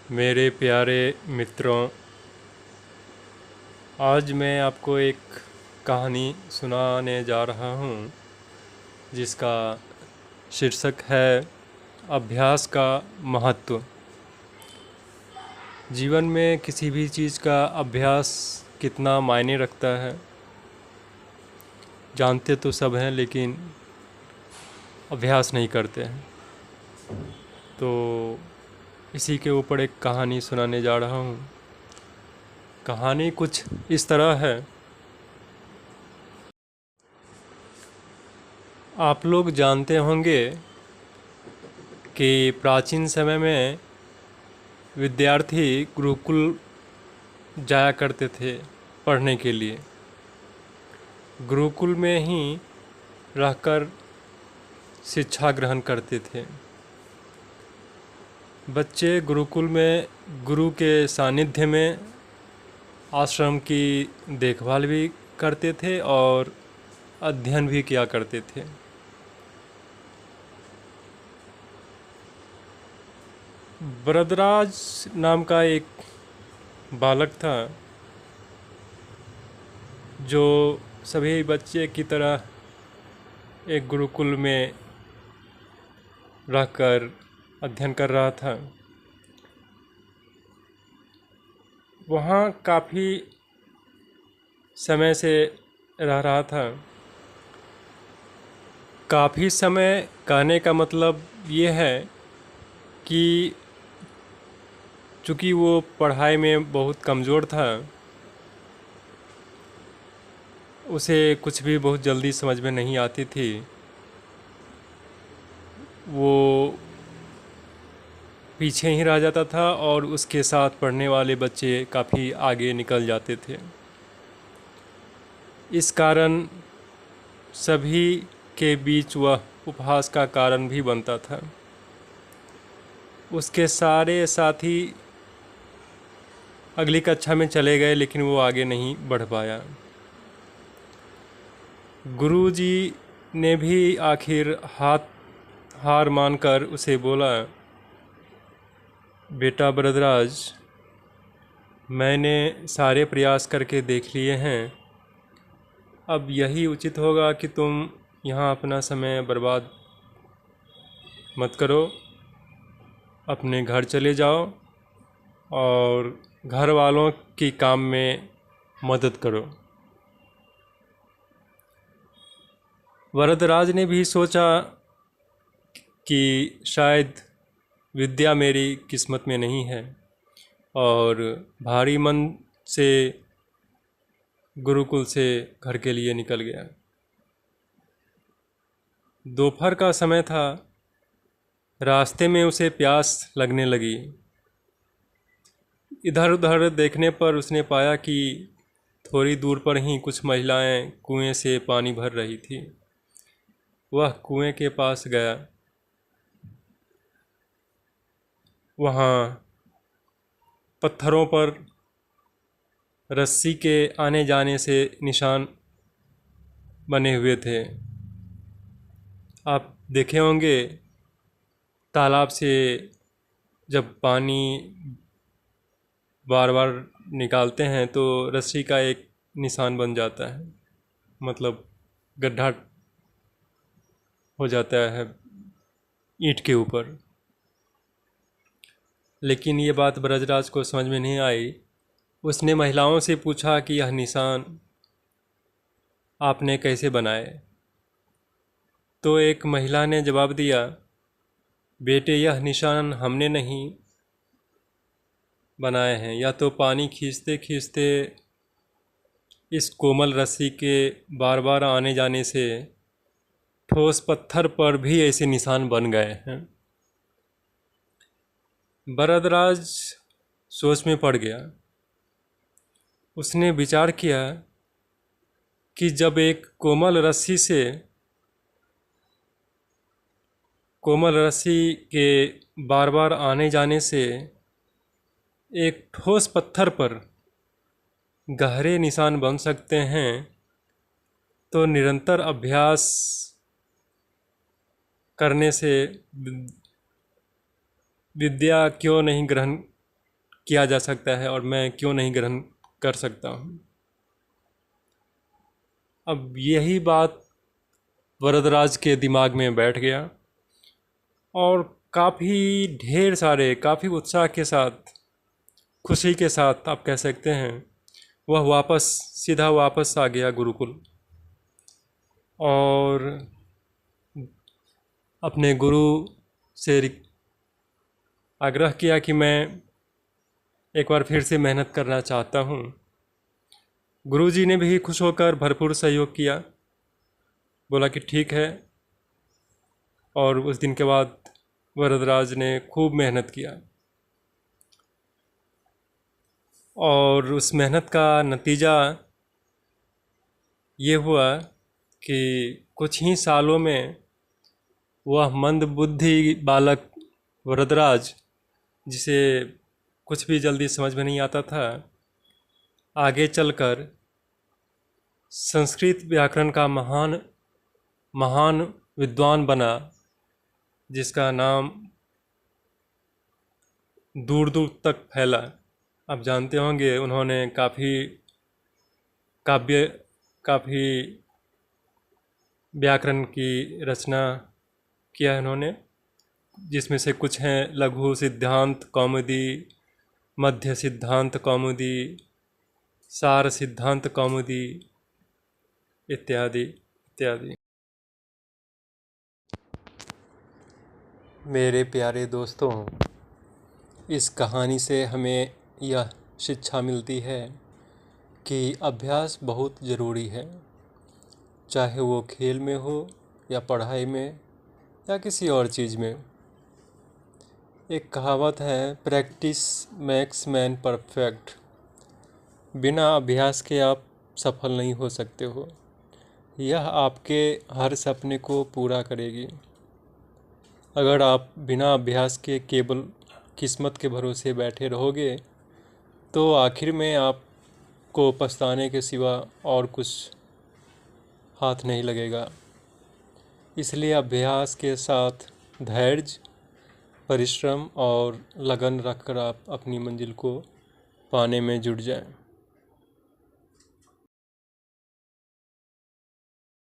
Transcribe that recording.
मेरे प्यारे मित्रों, आज मैं आपको एक कहानी सुनाने जा रहा हूँ जिसका शीर्षक है अभ्यास का महत्व। जीवन में किसी भी चीज़ का अभ्यास कितना मायने रखता है जानते तो सब हैं, लेकिन अभ्यास नहीं करते हैं। तो इसी के ऊपर एक कहानी सुनाने जा रहा हूँ। कहानी कुछ इस तरह है। आप लोग जानते होंगे कि प्राचीन समय में विद्यार्थी गुरुकुल जाया करते थे पढ़ने के लिए। गुरुकुल में ही रहकर शिक्षा ग्रहण करते थे। बच्चे गुरुकुल में गुरु के सानिध्य में आश्रम की देखभाल भी करते थे और अध्ययन भी किया करते थे। वरदराज नाम का एक बालक था जो सभी बच्चे की तरह एक गुरुकुल में रहकर अध्ययन कर रहा था। वहाँ काफ़ी समय से रह रहा था। काफ़ी समय कहने का मतलब ये है कि चूँकि वो पढ़ाई में बहुत कमज़ोर था, उसे कुछ भी बहुत जल्दी समझ में नहीं आती थी। वो पीछे ही रह जाता था और उसके साथ पढ़ने वाले बच्चे काफ़ी आगे निकल जाते थे। इस कारण सभी के बीच वह उपहास का कारण भी बनता था। उसके सारे साथी अगली कक्षा में चले गए, लेकिन वो आगे नहीं बढ़ पाया। गुरुजी ने भी आखिर हार मानकर उसे बोला, बेटा वरदराज, मैंने सारे प्रयास करके देख लिए हैं। अब यही उचित होगा कि तुम यहाँ अपना समय बर्बाद मत करो। अपने घर चले जाओ और घर वालों की काम में मदद करो। वरदराज ने भी सोचा कि शायद विद्या मेरी किस्मत में नहीं है, और भारी मन से गुरुकुल से घर के लिए निकल गया। दोपहर का समय था। रास्ते में उसे प्यास लगने लगी। इधर उधर देखने पर उसने पाया कि थोड़ी दूर पर ही कुछ महिलाएं कुएं से पानी भर रही थी। वह कुएं के पास गया। वहाँ पत्थरों पर रस्सी के आने जाने से निशान बने हुए थे। आप देखे होंगे, तालाब से जब पानी बार बार निकालते हैं तो रस्सी का एक निशान बन जाता है, मतलब गड्ढा हो जाता है ईंट के ऊपर। लेकिन ये बात ब्रजराज को समझ में नहीं आई। उसने महिलाओं से पूछा कि यह निशान आपने कैसे बनाए? तो एक महिला ने जवाब दिया, बेटे, यह निशान हमने नहीं बनाए हैं। या तो पानी खींचते खींचते इस कोमल रस्सी के बार बार आने जाने से ठोस पत्थर पर भी ऐसे निशान बन गए हैं। वरदराज सोच में पड़ गया। उसने विचार किया कि जब एक कोमल रस्सी के बार बार आने जाने से एक ठोस पत्थर पर गहरे निशान बन सकते हैं, तो निरंतर अभ्यास करने से विद्या क्यों नहीं ग्रहण किया जा सकता है और मैं क्यों नहीं ग्रहण कर सकता हूँ। अब यही बात वरदराज के दिमाग में बैठ गया और काफ़ी उत्साह के साथ, खुशी के साथ आप कह सकते हैं, वह सीधा वापस आ गया गुरुकुल और अपने गुरु से आग्रह किया कि मैं एक बार फिर से मेहनत करना चाहता हूँ। गुरुजी ने भी खुश होकर भरपूर सहयोग किया, बोला कि ठीक है। और उस दिन के बाद वरदराज ने खूब मेहनत किया और उस मेहनत का नतीजा ये हुआ कि कुछ ही सालों में वह मंदबुद्धि बालक वरदराज, जिसे कुछ भी जल्दी समझ में नहीं आता था, आगे चलकर संस्कृत व्याकरण का महान विद्वान बना, जिसका नाम दूर दूर तक फैला। आप जानते होंगे उन्होंने काफ़ी व्याकरण की रचना किया है उन्होंने, जिसमें से कुछ हैं लघु सिद्धांत कौमुदी, मध्य सिद्धांत कौमुदी, सार सिद्धांत कौमुदी इत्यादि इत्यादि। मेरे प्यारे दोस्तों, इस कहानी से हमें यह शिक्षा मिलती है कि अभ्यास बहुत ज़रूरी है, चाहे वो खेल में हो या पढ़ाई में या किसी और चीज़ में। एक कहावत है, प्रैक्टिस मेक्स मैन परफेक्ट। बिना अभ्यास के आप सफल नहीं हो सकते हो। यह आपके हर सपने को पूरा करेगी। अगर आप बिना अभ्यास के केवल किस्मत के भरोसे बैठे रहोगे तो आखिर में आपको पछताने के सिवा और कुछ हाथ नहीं लगेगा। इसलिए अभ्यास के साथ धैर्य, परिश्रम और लगन रखकर आप अपनी मंजिल को पाने में जुट जाएं।